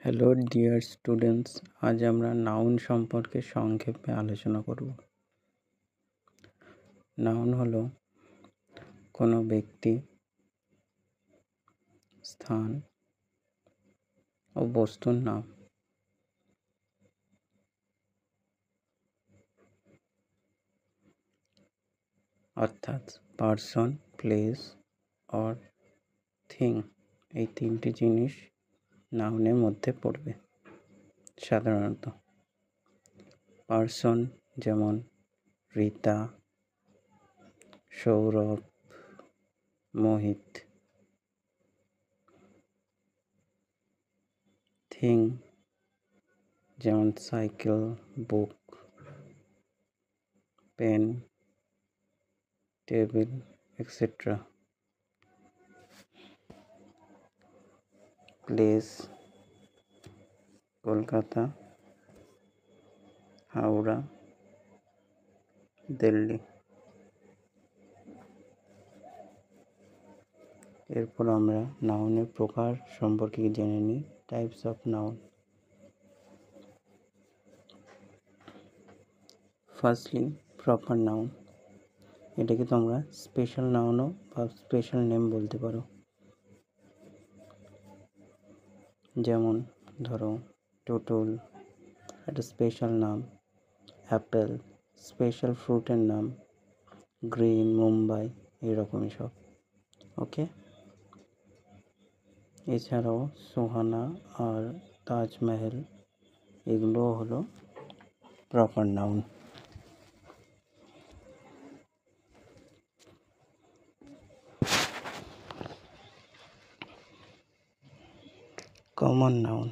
Hello dear students, আজ আমরা noun সম্পর্কে সংক্ষেপে আলোচনা করব। নাউন হলো কোনো ব্যক্তি, স্থান ও বস্তুর নাম। অর্থাৎ পার্সন, প্লেস অর থিং, এই তিনটি জিনিস নাউনের মধ্যে পড়বে। সাধারণত পার্সন যেমন রীতা, সৌরভ, মোহিত। থিং যেমন cycle, book, pen, table, etcetera. Place Kolkata, Howrah, Delhi. এরপর আমরা নাউনের প্রকার সম্পর্কে জেনে নিই। Types of noun. Firstly proper noun, এটাকে তোমরা স্পেশাল নাউনও বা স্পেশাল নেম বলতে পারো। যেমন ধরো টোটল একটা স্পেশাল নাম, অ্যাপেল স্পেশাল ফ্রুটের নাম, গ্রিন, মুম্বাই, এরকমই সব। ওকে, এছাড়াও সোহানা আর তাজমহল, এগুলোও হলো প্রপার নাউন। Common noun.